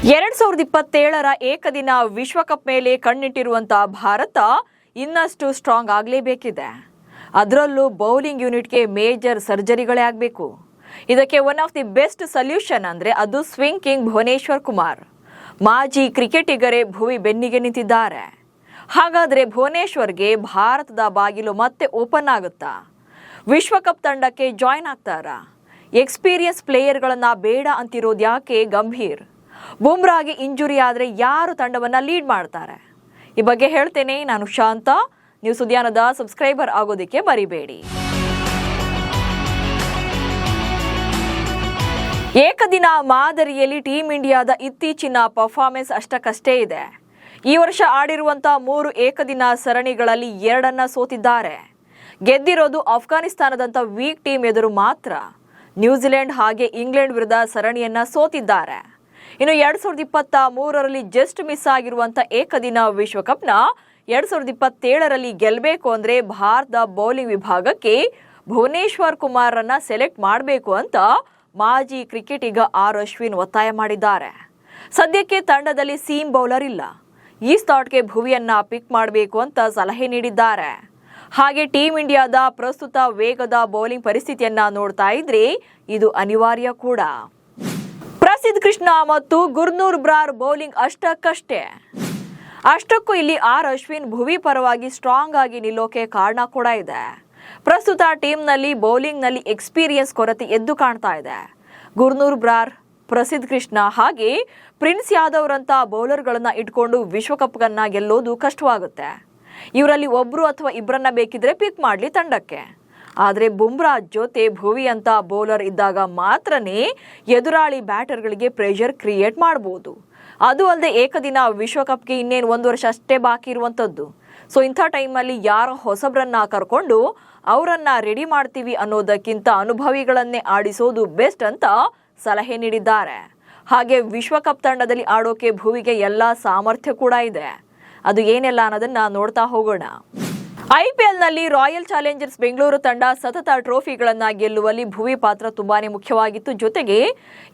2027ರ ಏಕದಿನ ವಿಶ್ವಕಪ್ ಮೇಲೆ ಕಣ್ಣಿಟ್ಟಿರುವಂತಹ ಭಾರತ ಇನ್ನಷ್ಟು ಸ್ಟ್ರಾಂಗ್ ಆಗಲೇಬೇಕಿದೆ. ಅದರಲ್ಲೂ ಬೌಲಿಂಗ್ ಯೂನಿಟ್ಗೆ ಮೇಜರ್ ಸರ್ಜರಿಗಳೇ ಆಗಬೇಕು. ಇದಕ್ಕೆ one of the best solution ಅಂದರೆ ಅದು ಸ್ವಿಂಗ್ ಕಿಂಗ್ ಭುವನೇಶ್ವರ್ ಕುಮಾರ್. ಮಾಜಿ ಕ್ರಿಕೆಟಿಗರೇ ಭುವಿ ಬೆನ್ನಿಗೆ ನಿಂತಿದ್ದಾರೆ. ಹಾಗಾದರೆ ಭುವನೇಶ್ವರ್ಗೆ ಭಾರತದ ಬಾಗಿಲು ಮತ್ತೆ ಓಪನ್ ಆಗುತ್ತಾ? ವಿಶ್ವಕಪ್ ತಂಡಕ್ಕೆ ಜಾಯ್ನ್ ಆಗ್ತಾರಾ? ಎಕ್ಸ್ಪೀರಿಯನ್ಸ್ ಪ್ಲೇಯರ್ಗಳನ್ನು ಬೇಡ ಅಂತಿರೋದು ಯಾಕೆ ಗಂಭೀರ್? ಬುಮ್ರಾಗೆ ಇಂಜುರಿ ಆದರೆ ಯಾರು ತಂಡವನ್ನು ಲೀಡ್ ಮಾಡ್ತಾರೆ? ಈ ಬಗ್ಗೆ ಹೇಳ್ತೇನೆ. ನಾನು ಶಾಂತ. ನೀವು ಸುದ್ಯಾನದ ಸಬ್ಸ್ಕ್ರೈಬರ್ ಆಗೋದಕ್ಕೆ ಮರಿಬೇಡಿ. ಏಕದಿನ ಮಾದರಿಯಲ್ಲಿ ಟೀಂ ಇಂಡಿಯಾದ ಇತ್ತೀಚಿನ ಪರ್ಫಾರ್ಮೆನ್ಸ್ ಅಷ್ಟಕ್ಕಷ್ಟೇ ಇದೆ. ಈ ವರ್ಷ ಆಡಿರುವಂತಹ 3 ಏಕದಿನ ಸರಣಿಗಳಲ್ಲಿ 2 ಸೋತಿದ್ದಾರೆ. ಗೆದ್ದಿರೋದು ಅಫ್ಘಾನಿಸ್ತಾನದಂಥ ವೀಕ್ ಟೀಮ್ ಎದುರು ಮಾತ್ರ. ನ್ಯೂಜಿಲೆಂಡ್ ಹಾಗೆ ಇಂಗ್ಲೆಂಡ್ ವಿರುದ್ಧ ಸರಣಿಯನ್ನ ಸೋತಿದ್ದಾರೆ. ಇನ್ನು 2023ರಲ್ಲಿ ಜಸ್ಟ್ ಮಿಸ್ ಆಗಿರುವಂಥ ಏಕದಿನ ವಿಶ್ವಕಪ್ನ 2027ರಲ್ಲಿ ಗೆಲ್ಲಬೇಕು ಅಂದರೆ ಭಾರತದ ಬೌಲಿಂಗ್ ವಿಭಾಗಕ್ಕೆ ಭುವನೇಶ್ವರ್ ಕುಮಾರನ್ನ ಸೆಲೆಕ್ಟ್ ಮಾಡಬೇಕು ಅಂತ ಮಾಜಿ ಕ್ರಿಕೆಟಿಗ ಆರ್ ಅಶ್ವಿನ್ ಒತ್ತಾಯ ಮಾಡಿದ್ದಾರೆ. ಸದ್ಯಕ್ಕೆ ತಂಡದಲ್ಲಿ ಸೀಮ್ ಬೌಲರ್ ಇಲ್ಲ. ಈ ಸ್ಲಾಟ್ಗೆ ಭುವಿಯನ್ನ ಪಿಕ್ ಮಾಡಬೇಕು ಅಂತ ಸಲಹೆ ನೀಡಿದ್ದಾರೆ. ಹಾಗೆ ಟೀಂ ಇಂಡಿಯಾದ ಪ್ರಸ್ತುತ ವೇಗದ ಬೌಲಿಂಗ್ ಪರಿಸ್ಥಿತಿಯನ್ನ ನೋಡ್ತಾ ಇದ್ರೆ ಇದು ಅನಿವಾರ್ಯ ಕೂಡ. ಪ್ರಸಿದ್ಧ ಕೃಷ್ಣ ಮತ್ತು ಗುರ್ನೂರ್ ಬ್ರಾರ್ ಬೌಲಿಂಗ್ ಅಷ್ಟಕ್ಕಷ್ಟೇ. ಅಷ್ಟಕ್ಕೂ ಇಲ್ಲಿ ಆರ್ ಅಶ್ವಿನ್ ಭುವಿ ಪರವಾಗಿ ಸ್ಟ್ರಾಂಗ್ ಆಗಿ ನಿಲ್ಲೋಕೆ ಕಾರಣ ಕೂಡ ಇದೆ. ಪ್ರಸ್ತುತ ಟೀಮ್ನಲ್ಲಿ ಬೌಲಿಂಗ್ನಲ್ಲಿ ಎಕ್ಸ್ಪೀರಿಯನ್ಸ್ ಕೊರತೆ ಎದ್ದು ಕಾಣ್ತಾ ಇದೆ. ಗುರ್ನೂರ್ ಬ್ರಾರ್, ಪ್ರಸಿದ್ಧ ಕೃಷ್ಣ ಹಾಗೆ ಪ್ರಿನ್ಸ್ ಯಾದವ್ರಂತ ಬೌಲರ್ಗಳನ್ನ ಇಟ್ಕೊಂಡು ವಿಶ್ವಕಪ್ಗನ್ನ ಗೆಲ್ಲೋದು ಕಷ್ಟವಾಗುತ್ತೆ. ಇವರಲ್ಲಿ ಒಬ್ರು ಅಥವಾ ಇಬ್ಬರನ್ನ ಬೇಕಿದ್ರೆ ಪಿಕ್ ಮಾಡಲಿ ತಂಡಕ್ಕೆ. ಆದರೆ ಬುಮ್ರಾ ಜೊತೆ ಭುವಿ ಅಂತ ಬೌಲರ್ ಇದ್ದಾಗ ಮಾತ್ರನೇ ಎದುರಾಳಿ ಬ್ಯಾಟರ್ಗಳಿಗೆ ಪ್ರೆಷರ್ ಕ್ರಿಯೇಟ್ ಮಾಡಬಹುದು. ಅದು ಅಲ್ಲದೆ ಏಕದಿನ ವಿಶ್ವಕಪ್ಗೆ ಇನ್ನೇನು 1 ವರ್ಷ ಅಷ್ಟೇ ಬಾಕಿ ಇರುವಂಥದ್ದು. ಸೊ ಇಂಥ ಟೈಮಲ್ಲಿ ಯಾರ ಹೊಸಬ್ರನ್ನ ಕರ್ಕೊಂಡು ಅವರನ್ನ ರೆಡಿ ಮಾಡ್ತೀವಿ ಅನ್ನೋದಕ್ಕಿಂತ ಅನುಭವಿಗಳನ್ನೇ ಆಡಿಸೋದು ಬೆಸ್ಟ್ ಅಂತ ಸಲಹೆ ನೀಡಿದ್ದಾರೆ. ಹಾಗೆ ವಿಶ್ವಕಪ್ ತಂಡದಲ್ಲಿ ಆಡೋಕೆ ಭುವಿಗೆ ಎಲ್ಲ ಸಾಮರ್ಥ್ಯ ಕೂಡ ಇದೆ. ಅದು ಏನೆಲ್ಲ ಅನ್ನೋದನ್ನ ನೋಡ್ತಾ ಹೋಗೋಣ. IPLನಲ್ಲಿ ರಾಯಲ್ ಚಾಲೆಂಜರ್ಸ್ ಬೆಂಗಳೂರು ತಂಡ ಸತತ ಟ್ರೋಫಿಗಳನ್ನ ಗೆಲ್ಲುವಲ್ಲಿ ಭುವಿ ಪಾತ್ರ ತುಂಬಾನೇ ಮುಖ್ಯವಾಗಿತ್ತು. ಜೊತೆಗೆ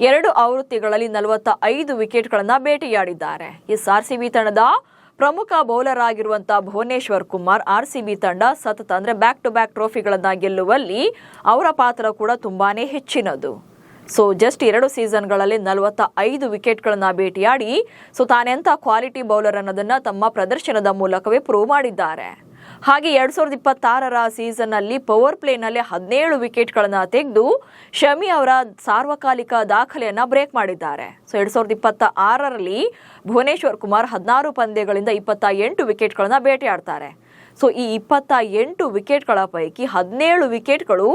2 ಆವೃತ್ತಿಗಳಲ್ಲಿ 45 ವಿಕೆಟ್ಗಳನ್ನ ಬೇಟೆಯಾಡಿದ್ದಾರೆ. RCB ತಂಡದ ಪ್ರಮುಖ ಬೌಲರ್ ಆಗಿರುವಂತಹ ಭುವನೇಶ್ವರ್ ಕುಮಾರ್ RCB ತಂಡ ಸತತ ಅಂದ್ರೆ ಬ್ಯಾಕ್ ಟು ಬ್ಯಾಕ್ ಟ್ರೋಫಿಗಳನ್ನ ಗೆಲ್ಲುವಲ್ಲಿ ಅವರ ಪಾತ್ರ ಕೂಡ ತುಂಬಾನೇ ಹೆಚ್ಚಿನದು. ಸೊ ಜಸ್ಟ್ 2 ಸೀಸನ್ಗಳಲ್ಲಿ 45 ವಿಕೆಟ್ಗಳನ್ನ ಬೇಟೆಯಾಡಿ ತಾನೆಂಥ ಕ್ವಾಲಿಟಿ ಬೌಲರ್ ಅನ್ನೋದನ್ನ ತಮ್ಮ ಪ್ರದರ್ಶನದ ಮೂಲಕವೇ ಪ್ರೂವ್ ಮಾಡಿದ್ದಾರೆ. ಹಾಗೆ 2026ರ ಸೀಸನ್ನಲ್ಲಿ ಪವರ್ ಪ್ಲೇನಲ್ಲಿ 17 ವಿಕೆಟ್ಗಳನ್ನ ತೆಗೆದು ಶಮಿ ಅವರ ಸಾರ್ವಕಾಲಿಕ ದಾಖಲೆಯನ್ನ ಬ್ರೇಕ್ ಮಾಡಿದ್ದಾರೆ. 2026ರಲ್ಲಿ ಭುವನೇಶ್ವರ್ ಕುಮಾರ್ 16 ಪಂದ್ಯಗಳಿಂದ 28 ವಿಕೆಟ್ಗಳನ್ನ ಬೇಟೆಯಾಡ್ತಾರೆ. ಈ 28 ವಿಕೆಟ್ಗಳ ಪೈಕಿ 17 ವಿಕೆಟ್ಗಳು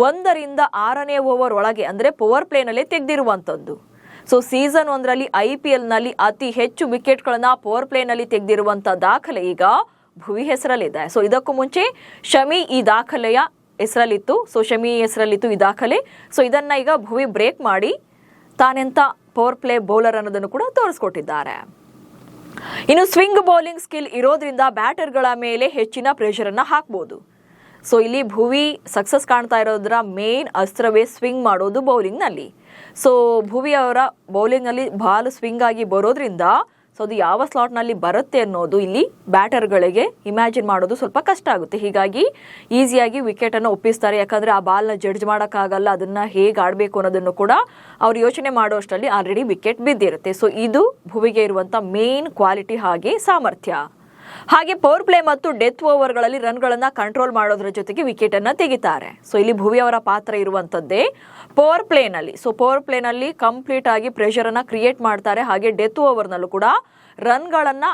1ರಿಂದ 6ನೇ ಓವರ್ ಒಳಗೆ ಅಂದ್ರೆ ಪವರ್ ಪ್ಲೇನಲ್ಲೇ ತೆಗೆದಿರುವಂಥದ್ದು. ಸೀಸನ್ 1ರಲ್ಲಿ IPLನಲ್ಲಿ ಅತಿ ಹೆಚ್ಚು ವಿಕೆಟ್ಗಳನ್ನ ಪವರ್ ಪ್ಲೇನಲ್ಲಿ ತೆಗೆದಿರುವಂಥ ದಾಖಲೆ ಈಗ ಭುವಿ ಹೆಸರಲ್ಲಿದೆ. ಇದಕ್ಕೂ ಮುಂಚೆ ಶಮಿ ಈ ದಾಖಲೆಯ ಹೆಸರಲ್ಲಿತ್ತು. ಶಮಿ ಹೆಸರಲ್ಲಿತ್ತು ಈ ದಾಖಲೆ. ಇದನ್ನ ಈಗ ಭುವಿ ಬ್ರೇಕ್ ಮಾಡಿ ತಾನೆಂತ ಪವರ್ ಪ್ಲೇ ಬೌಲರ್ ಅನ್ನೋದನ್ನು ಕೂಡ ತೋರಿಸ್ಕೊಟ್ಟಿದ್ದಾರೆ. ಇನ್ನು ಸ್ವಿಂಗ್ ಬೌಲಿಂಗ್ ಸ್ಕಿಲ್ ಇರೋದ್ರಿಂದ ಬ್ಯಾಟರ್ಗಳ ಮೇಲೆ ಹೆಚ್ಚಿನ ಪ್ರೆಷರ್ ಅನ್ನ ಹಾಕಬಹುದು. ಇಲ್ಲಿ ಭುವಿ ಸಕ್ಸಸ್ ಕಾಣ್ತಾ ಇರೋದ್ರ ಮೇನ್ ಅಸ್ತ್ರವೇ ಸ್ವಿಂಗ್ ಮಾಡೋದು ಬೌಲಿಂಗ್ ನಲ್ಲಿ. ಭುವಿ ಅವರ ಬೌಲಿಂಗ್ ನಲ್ಲಿ ಬಾಲ್ ಸ್ವಿಂಗ್ ಆಗಿ ಬರೋದ್ರಿಂದ ಅದು ಯಾವ ಸ್ಲಾಟ್ ನಲ್ಲಿ ಬರುತ್ತೆ ಅನ್ನೋದು ಇಲ್ಲಿ ಬ್ಯಾಟರ್ಗಳಿಗೆ ಇಮ್ಯಾಜಿನ್ ಮಾಡೋದು ಸ್ವಲ್ಪ ಕಷ್ಟ ಆಗುತ್ತೆ. ಹೀಗಾಗಿ ಈಸಿಯಾಗಿ ವಿಕೆಟ್ ಅನ್ನು ಒಪ್ಪಿಸ್ತಾರೆ. ಯಾಕಂದ್ರೆ ಆ ಬಾಲ್ ನ ಜಡ್ಜ್ ಮಾಡೋಕ್ಕಾಗಲ್ಲ. ಅದನ್ನ ಹೇಗೆ ಆಡಬೇಕು ಅನ್ನೋದನ್ನು ಕೂಡ ಅವ್ರು ಯೋಚನೆ ಮಾಡೋಷ್ಟರಲ್ಲಿ ಆಲ್ರೆಡಿ ವಿಕೆಟ್ ಬಿದ್ದಿರುತ್ತೆ. ಇದು ಭುವಿಗೆ ಇರುವಂತ ಮೇನ್ ಕ್ವಾಲಿಟಿ ಹಾಗೆ ಸಾಮರ್ಥ್ಯ. ಹಾಗೆ ಪವರ್ ಪ್ಲೇ ಮತ್ತು ಡೆತ್ ಓವರ್ಗಳಲ್ಲಿ ರನ್ಗಳನ್ನ ಕಂಟ್ರೋಲ್ ಮಾಡೋದ್ರ ಜೊತೆಗೆ ವಿಕೆಟ್ ಅನ್ನ ತೆಗಿತಾರೆ. ಇಲ್ಲಿ ಭುವಿ ಅವರ ಪಾತ್ರ ಇರುವಂತದ್ದೇ ಪವರ್ ಪ್ಲೇನಲ್ಲಿ. ಪವರ್ ಪ್ಲೇನಲ್ಲಿ ಕಂಪ್ಲೀಟ್ ಆಗಿ ಪ್ರೆಷರ್ ಅನ್ನ ಕ್ರಿಯೇಟ್ ಮಾಡ್ತಾರೆ. ಹಾಗೆ ಡೆತ್ ಓವರ್ನಲ್ಲೂ ಕೂಡ ರನ್ಗಳನ್ನ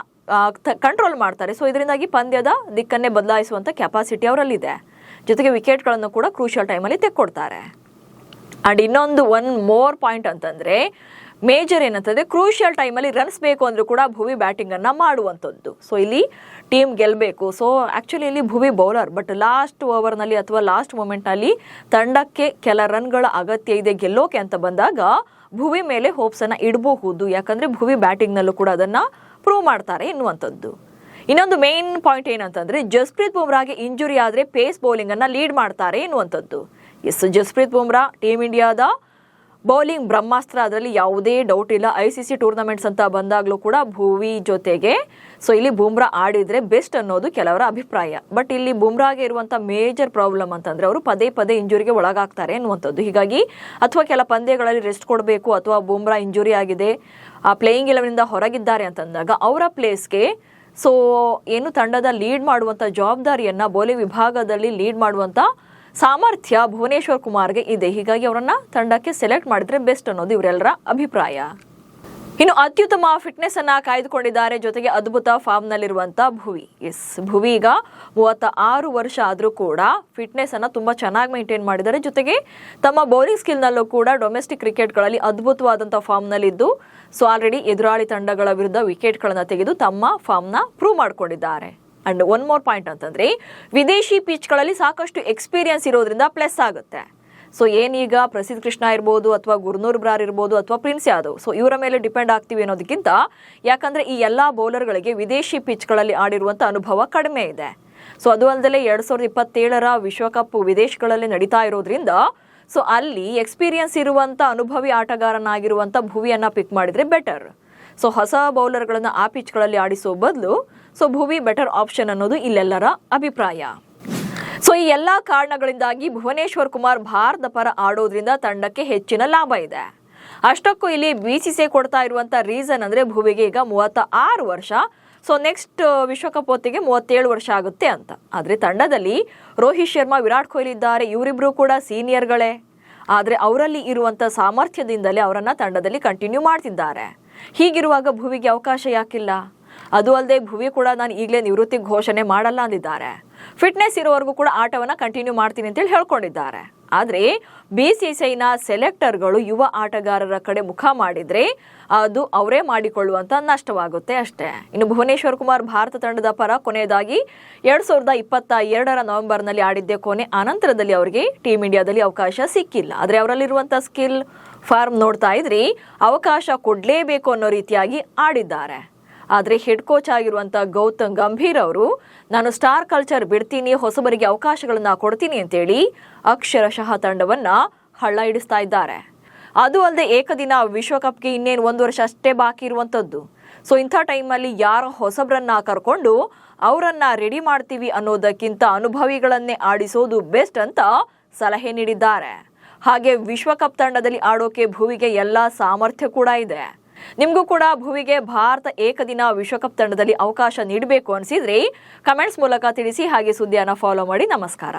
ಕಂಟ್ರೋಲ್ ಮಾಡ್ತಾರೆ. ಇದರಿಂದಾಗಿ ಪಂದ್ಯದ ದಿಕ್ಕನ್ನೇ ಬದಲಾಯಿಸುವಂತ ಕೆಪಾಸಿಟಿ ಅವರಲ್ಲಿದೆ. ಜೊತೆಗೆ ವಿಕೆಟ್ಗಳನ್ನು ಕೂಡ ಕ್ರೂಷಿಯಲ್ ಟೈಮಲ್ಲಿ ತೆಕ್ಕೊಡ್ತಾರೆ. ಅಂಡ್ ಇನ್ನೊಂದು ಒನ್ ಮೋರ್ ಪಾಯಿಂಟ್ ಅಂತಂದ್ರೆ ಮೇಜರ್ ಏನಂತಂದ್ರೆ ಕ್ರೂಷಿಯಲ್ ಟೈಮಲ್ಲಿ ರನ್ಸ್ ಬೇಕು ಅಂದ್ರೂ ಕೂಡ ಭುವಿ ಬ್ಯಾಟಿಂಗ್ ಅನ್ನ ಮಾಡುವಂಥದ್ದು. ಇಲ್ಲಿ ಟೀಮ್ ಗೆಲ್ಲಬೇಕು. ಆಕ್ಚುಲಿ ಇಲ್ಲಿ ಭುವಿ ಬೌಲರ್, ಬಟ್ ಲಾಸ್ಟ್ ಓವರ್ನಲ್ಲಿ ಅಥವಾ ಲಾಸ್ಟ್ ಮೂಮೆಂಟ್ನಲ್ಲಿ ತಂಡಕ್ಕೆ ಕೆಲ ರನ್ಗಳ ಅಗತ್ಯ ಇದೆ ಗೆಲ್ಲೋಕೆ ಅಂತ ಬಂದಾಗ ಭುವಿ ಮೇಲೆ ಹೋಪ್ಸ್ ಅನ್ನ ಇಡಬಹುದು. ಯಾಕಂದ್ರೆ ಭುವಿ ಬ್ಯಾಟಿಂಗ್ನಲ್ಲೂ ಕೂಡ ಅದನ್ನ ಪ್ರೂವ್ ಮಾಡ್ತಾರೆ ಎನ್ನುವಂಥದ್ದು. ಇನ್ನೊಂದು ಮೇನ್ ಪಾಯಿಂಟ್ ಏನಂತಂದ್ರೆ ಜಸ್ಪ್ರೀತ್ ಬುಮ್ರಾಗೆ ಇಂಜುರಿ ಆದ್ರೆ ಪೇಸ್ ಬೌಲಿಂಗ್ ಅನ್ನ ಲೀಡ್ ಮಾಡ್ತಾರೆ ಎನ್ನುವಂಥದ್ದು. ಜಸ್ಪ್ರೀತ್ ಬುಮ್ರಾ ಟೀಮ್ ಇಂಡಿಯಾದ ಬೌಲಿಂಗ್ ಬ್ರಹ್ಮಾಸ್ತ್ರ, ಅದರಲ್ಲಿ ಯಾವುದೇ ಡೌಟ್ ಇಲ್ಲ. ICC ಟೂರ್ನಮೆಂಟ್ಸ್ ಅಂತ ಬಂದಾಗಲೂ ಕೂಡ ಭುವಿ ಜೊತೆಗೆ ಇಲ್ಲಿ ಬುಮ್ರಾ ಆಡಿದ್ರೆ ಬೆಸ್ಟ್ ಅನ್ನೋದು ಕೆಲವರ ಅಭಿಪ್ರಾಯ. ಬಟ್ ಇಲ್ಲಿ ಬುಮ್ರಾಗೆ ಇರುವಂಥ ಮೇಜರ್ ಪ್ರಾಬ್ಲಮ್ ಅಂತಂದ್ರೆ ಅವರು ಪದೇ ಪದೇ ಇಂಜುರಿಗೆ ಒಳಗಾಗ್ತಾರೆ ಅನ್ನುವಂಥದ್ದು. ಹೀಗಾಗಿ ಅಥವಾ ಕೆಲ ಪಂದ್ಯಗಳಲ್ಲಿ ರೆಸ್ಟ್ ಕೊಡಬೇಕು, ಅಥವಾ ಬುಮ್ರಾ ಇಂಜುರಿ ಆಗಿದೆ, ಪ್ಲೇಯಿಂಗ್ 11 ಹೊರಗಿದ್ದಾರೆ ಅಂತಂದಾಗ ಅವರ ಪ್ಲೇಸ್ಗೆ ಏನು ತಂಡದ ಲೀಡ್ ಮಾಡುವಂಥ ಜವಾಬ್ದಾರಿಯನ್ನ ಬೌಲಿಂಗ್ ವಿಭಾಗದಲ್ಲಿ ಲೀಡ್ ಮಾಡುವಂಥ ಸಾಮರ್ಥ್ಯ ಭುವನೇಶ್ವರ್ ಕುಮಾರ್ಗೆ ಇದೆ. ಹೀಗಾಗಿ ಅವರನ್ನ ತಂಡಕ್ಕೆ ಸೆಲೆಕ್ಟ್ ಮಾಡಿದ್ರೆ ಬೆಸ್ಟ್ ಅನ್ನೋದು ಇವರೆಲ್ಲರ ಅಭಿಪ್ರಾಯ. ಇನ್ನು ಅತ್ಯುತ್ತಮ ಫಿಟ್ನೆಸ್ ಅನ್ನ ಕಾಯ್ದುಕೊಂಡಿದ್ದಾರೆ, ಜೊತೆಗೆ ಅದ್ಭುತ ಫಾರ್ಮ್ ನಲ್ಲಿರುವಂತ ಭುವಿ ಈಗ 36 ವರ್ಷ ಆದ್ರೂ ಕೂಡ ಫಿಟ್ನೆಸ್ ಅನ್ನ ತುಂಬಾ ಚೆನ್ನಾಗಿ ಮೇಂಟೈನ್ ಮಾಡಿದ್ದಾರೆ. ಜೊತೆಗೆ ತಮ್ಮ ಬೌಲಿಂಗ್ ಸ್ಕಿಲ್ ನಲ್ಲೂ ಕೂಡ ಡೊಮೆಸ್ಟಿಕ್ ಕ್ರಿಕೆಟ್ ಗಳಲ್ಲಿ ಅದ್ಭುತವಾದಂತಹ ಫಾರ್ಮ್ ನಲ್ಲಿದ್ದು ಆಲ್ರೆಡಿ ಎದುರಾಳಿ ತಂಡಗಳ ವಿರುದ್ಧ ವಿಕೆಟ್ ಗಳನ್ನ ತೆಗೆದು ತಮ್ಮ ಫಾರ್ಮ್ ನ ಪ್ರೂವ್ ಮಾಡ್ಕೊಂಡಿದ್ದಾರೆ. ಅಂಡ್ ಒನ್ ಮೋರ್ ಪಾಯಿಂಟ್ ಅಂತಂದ್ರೆ ವಿದೇಶಿ ಪಿಚ್ ಗಳಲ್ಲಿ ಸಾಕಷ್ಟು ಎಕ್ಸ್ಪೀರಿಯನ್ಸ್ ಇರೋದ್ರಿಂದ ಪ್ಲಸ್ ಆಗುತ್ತೆ. ಏನೀಗ ಪ್ರಸಿದ್ಧ ಕೃಷ್ಣ ಇರ್ಬೋದು, ಅಥವಾ ಗುರ್ನೂರ್ ಬ್ರಾರ್ ಇರ್ಬೋದು, ಅಥವಾ ಪ್ರಿನ್ಸ್ ಯಾದವ್, ಇವರ ಮೇಲೆ ಡಿಪೆಂಡ್ ಆಗ್ತೀವಿ ಅನ್ನೋದಕ್ಕಿಂತ, ಯಾಕಂದ್ರೆ ಈ ಎಲ್ಲಾ ಬೌಲರ್ಗಳಿಗೆ ವಿದೇಶಿ ಪಿಚ್ ಗಳಲ್ಲಿ ಆಡಿರುವಂತ ಅನುಭವ ಕಡಿಮೆ ಇದೆ. ಅದು ಅಲ್ಲದೆ 2027ರ ವಿಶ್ವಕಪ್ ವಿದೇಶಗಳಲ್ಲಿ ನಡೀತಾ ಇರೋದ್ರಿಂದ ಅಲ್ಲಿ ಎಕ್ಸ್ಪೀರಿಯನ್ಸ್ ಇರುವಂತ ಅನುಭವಿ ಆಟಗಾರನಾಗಿರುವಂತ ಭುವಿಯನ್ನ ಪಿಕ್ ಮಾಡಿದ್ರೆ ಬೆಟರ್. ಹೊಸ ಬೌಲರ್ಗಳನ್ನ ಆ ಪಿಚ್ಗಳಲ್ಲಿ ಆಡಿಸೋ ಬದಲು ಭುವಿ ಬೆಟರ್ ಆಪ್ಷನ್ ಅನ್ನೋದು ಇಲ್ಲೆಲ್ಲರ ಅಭಿಪ್ರಾಯ. ಈ ಎಲ್ಲಾ ಕಾರಣಗಳಿಂದಾಗಿ ಭುವನೇಶ್ವರ್ ಕುಮಾರ್ ಭಾರತ ಪರ ಆಡೋದ್ರಿಂದ ತಂಡಕ್ಕೆ ಹೆಚ್ಚಿನ ಲಾಭ ಇದೆ. ಅಷ್ಟಕ್ಕೂ ಇಲ್ಲಿ BCCI ಕೊಡ್ತಾ ಇರುವಂತ ರೀಸನ್ ಅಂದ್ರೆ ಭುವಿಗೆ ಈಗ 36 ವರ್ಷ, ನೆಕ್ಸ್ಟ್ ವಿಶ್ವಕಪ್ ಹೊತ್ತಿಗೆ 37 ವರ್ಷ ಆಗುತ್ತೆ ಅಂತ. ಆದ್ರೆ ತಂಡದಲ್ಲಿ ರೋಹಿತ್ ಶರ್ಮಾ, ವಿರಾಟ್ ಕೊಹ್ಲಿ ಇದ್ದಾರೆ, ಇವರಿಬ್ರು ಕೂಡ ಸೀನಿಯರ್ಗಳೇ. ಆದ್ರೆ ಅವರಲ್ಲಿ ಇರುವಂತ ಸಾಮರ್ಥ್ಯದಿಂದಲೇ ಅವರನ್ನ ತಂಡದಲ್ಲಿ ಕಂಟಿನ್ಯೂ ಮಾಡ್ತಿದ್ದಾರೆ. ಹೀಗಿರುವಾಗ ಭುವಿಗೆ ಅವಕಾಶ ಯಾಕಿಲ್ಲ? ಅದು ಅಲ್ಲದೆ ಭುವಿ ಕೂಡ ನಾನು ಈಗಲೇ ನಿವೃತ್ತಿ ಘೋಷಣೆ ಮಾಡಲ್ಲ ಅಂದಿದ್ದಾರೆ. ಫಿಟ್ನೆಸ್ ಇರೋವರೆಗೂ ಕೂಡ ಆಟವನ್ನ ಕಂಟಿನ್ಯೂ ಮಾಡ್ತೀನಿ ಅಂತೇಳಿ ಹೇಳ್ಕೊಂಡಿದ್ದಾರೆ. ಆದ್ರೆ BCCIನ ಸೆಲೆಕ್ಟರ್ಗಳು ಯುವ ಆಟಗಾರರ ಕಡೆ ಮುಖ ಮಾಡಿದ್ರೆ ಅದು ಅವರೇ ಮಾಡಿಕೊಳ್ಳುವಂತ ನಷ್ಟವಾಗುತ್ತೆ ಅಷ್ಟೇ. ಇನ್ನು ಭುವನೇಶ್ವರ್ ಕುಮಾರ್ ಭಾರತ ತಂಡದ ಪರ ಕೊನೆಯದಾಗಿ 2022ರ ನವೆಂಬರ್ನಲ್ಲಿ ಆಡಿದ್ದೇ ಕೊನೆ. ಆನಂತರದಲ್ಲಿ ಅವರಿಗೆ ಟೀಮ್ ಇಂಡಿಯಾದಲ್ಲಿ ಅವಕಾಶ ಸಿಕ್ಕಿಲ್ಲ. ಆದ್ರೆ ಅವರಲ್ಲಿರುವಂತ ಸ್ಕಿಲ್ ಫಾರ್ಮ್ ನೋಡ್ತಾ ಇದ್ರಿ ಅವಕಾಶ ಕೊಡ್ಲೇಬೇಕು ಅನ್ನೋ ರೀತಿಯಾಗಿ ಆಡಿದ್ದಾರೆ. ಆದ್ರೆ ಹೆಡ್ ಕೋಚ್ ಆಗಿರುವಂತ ಗೌತಮ್ ಗಂಭೀರ್ ಅವರು ನಾನು ಸ್ಟಾರ್ ಕಲ್ಚರ್ ಬಿಡ್ತೀನಿ, ಹೊಸಬರಿಗೆ ಅವಕಾಶಗಳನ್ನ ಕೊಡ್ತೀನಿ ಅಂತೇಳಿ ಅಕ್ಷರಶಃ ತಂಡವನ್ನ ಹಳ್ಳ ಹಿಡಿಸ್ತಾ ಇದ್ದಾರೆ. ಅದು ಅಲ್ಲದೆ ಏಕದಿನ ವಿಶ್ವಕಪ್ಗೆ ಇನ್ನೇನು 1 ವರ್ಷ ಅಷ್ಟೇ ಬಾಕಿ ಇರುವಂತದ್ದು. ಇಂಥ ಟೈಮಲ್ಲಿ ಯಾರ ಹೊಸಬ್ರನ್ನ ಕರ್ಕೊಂಡು ಅವರನ್ನ ರೆಡಿ ಮಾಡ್ತೀವಿ ಅನ್ನೋದಕ್ಕಿಂತ ಅನುಭವಿಗಳನ್ನೇ ಆಡಿಸೋದು ಬೆಸ್ಟ್ ಅಂತ ಸಲಹೆ ನೀಡಿದ್ದಾರೆ. ಹಾಗೆ ವಿಶ್ವಕಪ್ ತಂಡದಲ್ಲಿ ಆಡೋಕೆ ಭುವಿಗೆ ಎಲ್ಲಾ ಸಾಮರ್ಥ್ಯ ಕೂಡ ಇದೆ. ನಿಮಗೂ ಕೂಡ ಭುವಿಗೆ ಭಾರತ ಏಕದಿನ ವಿಶ್ವಕಪ್ ತಂಡದಲ್ಲಿ ಅವಕಾಶ ನೀಡಬೇಕು ಅನಿಸಿದ್ರೆ ಕಮೆಂಟ್ಸ್ ಮೂಲಕ ತಿಳಿಸಿ. ಹಾಗೆ ಸುದ್ದಿಯನ್ನು ಫಾಲೋ ಮಾಡಿ. ನಮಸ್ಕಾರ.